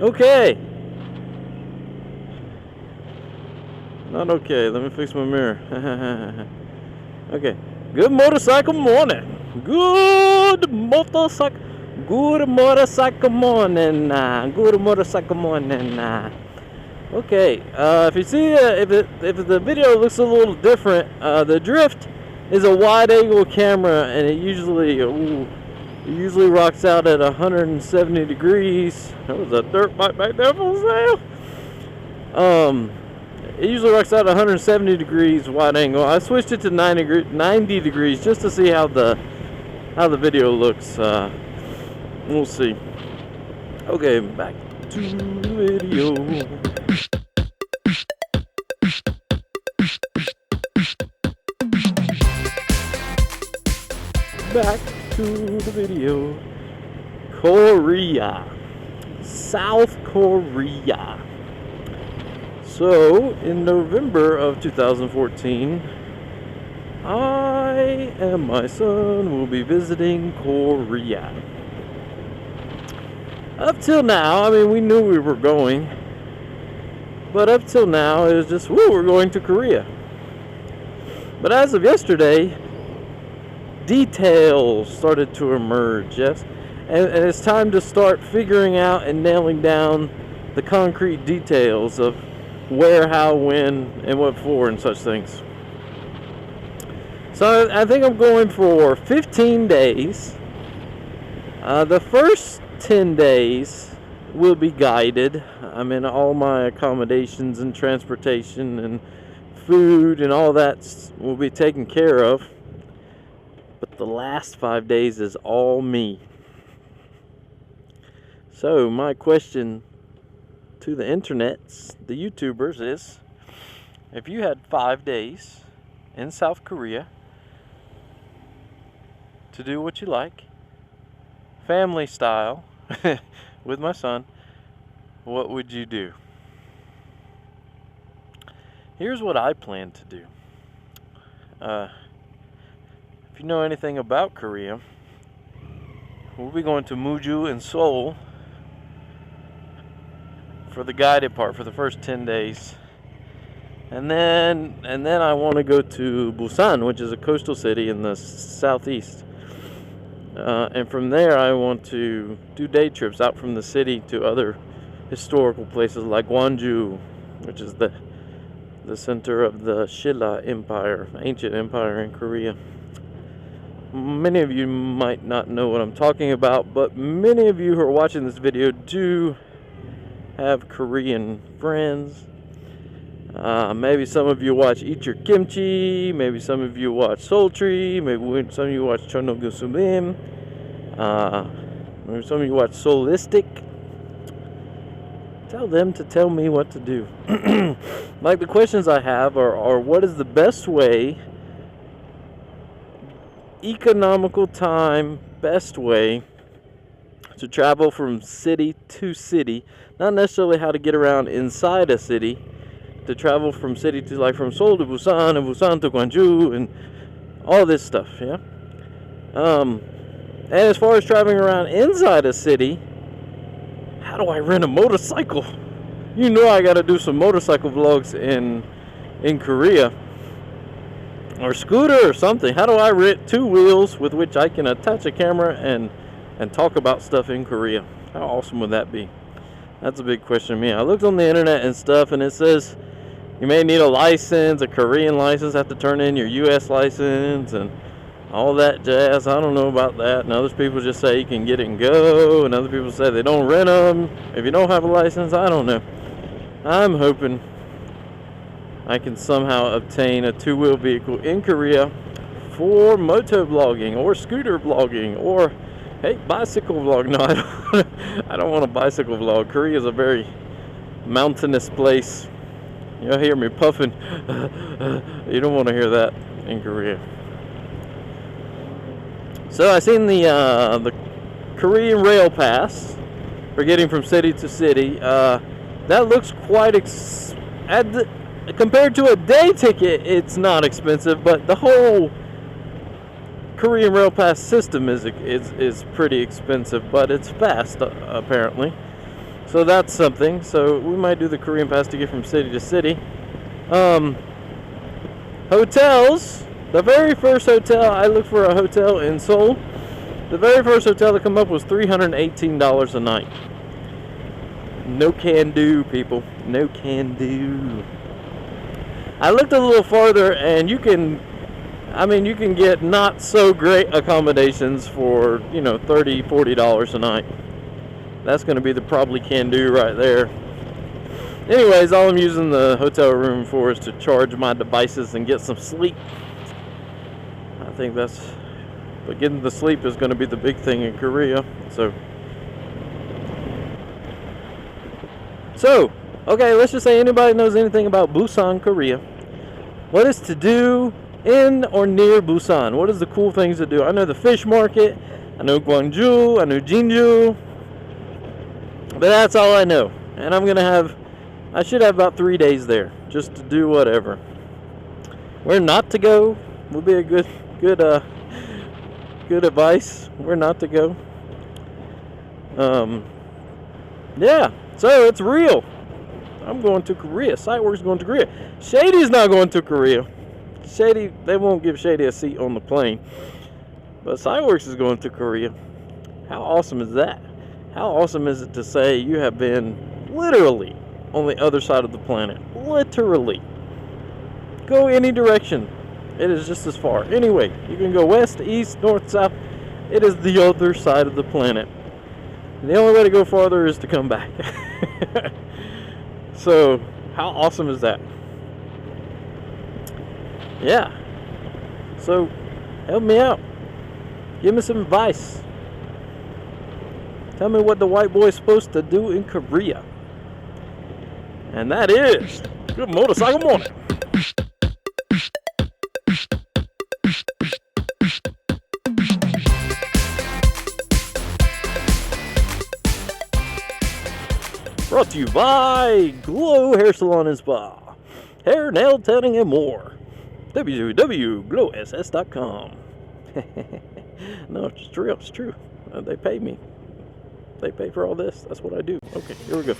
Okay. Not okay. Let me fix my mirror. Okay. Good motorcycle morning. Good motorcycle morning. Good motorcycle morning. Okay. If you see, if the video looks a little different, the drift is a wide-angle camera, and it usually rocks out at 170 degrees. There was a dirt bike back there for sale. It usually rocks out at 170 degrees wide angle. I switched it to 90 degrees just to see how the video looks. We'll see. Okay, back to the video. Back to the video. Korea. South Korea. So, in November of 2014, I and my son will be visiting Korea. Up till now, I mean, we knew we were going, but up till now, it was just, we're going to Korea. But as of yesterday, details started to emerge, yes? And it's time to start figuring out and nailing down the concrete details of where, how, when, and what for, and such things. So I think I'm going for 15 days. The first 10 days will be guided. I mean, all my accommodations and transportation and food and all that will be taken care of. But the last 5 days is all me. So my question to the internets, the YouTubers, is, if you had 5 days in South Korea to do what you like, family style, with my son, what would you do? Here's what I plan to do. If you know anything about Korea, we'll be going to Muju and Seoul for the guided part for the first 10 days. And then I want to go to Busan, which is a coastal city in the southeast. And from there I want to do day trips out from the city to other historical places like Gwangju, which is the center of the Shilla Empire, ancient empire in Korea. Many of you might not know what I'm talking about, but many of you who are watching this video do have Korean friends. Maybe some of you watch Eat Your Kimchi, maybe some of you watch Soul Tree, maybe some of you watch Chonogu Sumim, maybe some of you watch Soulistic. Tell them to tell me what to do. Like, the questions I have are what is the best way, economical time, best way to travel from city to city, not necessarily how to get around inside a city, to travel from city to, like, from Seoul to Busan and Busan to Gwangju and all this stuff, yeah? And as far as traveling around inside a city, how do I rent a motorcycle? You know I gotta do some motorcycle vlogs in Korea. Or scooter or something. How do I rent 2 wheels with which I can attach a camera and talk about stuff in Korea? How awesome would that be? That's a big question to me. I looked on the internet and stuff, and it says you may need a license, a Korean license, have to turn in your US license and all that jazz. I don't know about that. And other people just say you can get it and go, and other people say they don't rent them if you don't have a license. I don't know. I'm hoping I can somehow obtain a 2-wheel vehicle in Korea for moto vlogging or scooter vlogging or, hey, bicycle vlog. No, I don't want a bicycle vlog. Korea is a very mountainous place. You'll hear me puffing. You don't want to hear that in Korea. So I seen the Korean rail pass for getting from city to city. That looks quite compared to a day ticket, it's not expensive, but the whole Korean rail pass system is pretty expensive, but it's fast, apparently. So that's something. So we might do the Korean pass to get from city to city. Hotels. The very first hotel, I looked for a hotel in Seoul. The very first hotel to come up was $318 a night. No can do, people. No can do. I looked a little farther, and you can get not so great accommodations for, $30, $40 a night. That's going to be the probably can do right there. Anyways, all I'm using the hotel room for is to charge my devices and get some sleep. I think but getting the sleep is going to be the big thing in Korea. So, okay, let's just say anybody knows anything about Busan, Korea. What is to do in or near Busan? What is the cool things to do? I know the fish market. I know Gwangju. I know Jinju. But that's all I know. And I should have about 3 days there just to do whatever. Where not to go would be a good advice. Where not to go. Yeah. So it's real. I'm going to Korea. Sightworks going to Korea. Shady's not going to Korea. Shady, they won't give Shady a seat on the plane. But Sightworks is going to Korea. How awesome is that? How awesome is it to say you have been literally on the other side of the planet? Literally. Go any direction. It is just as far. Anyway, you can go west, east, north, south. It is the other side of the planet. The only way to go farther is to come back. So, how awesome is that? Yeah. So, help me out. Give me some advice. Tell me what the white boy's supposed to do in Korea. And that is Good Motorcycle Morning. Brought to you by Glow Hair Salon and Spa. Hair, nail, tanning, and more. www.glowss.com. No, it's true. It's true. They pay me. They pay for all this. That's what I do. Okay, here we go.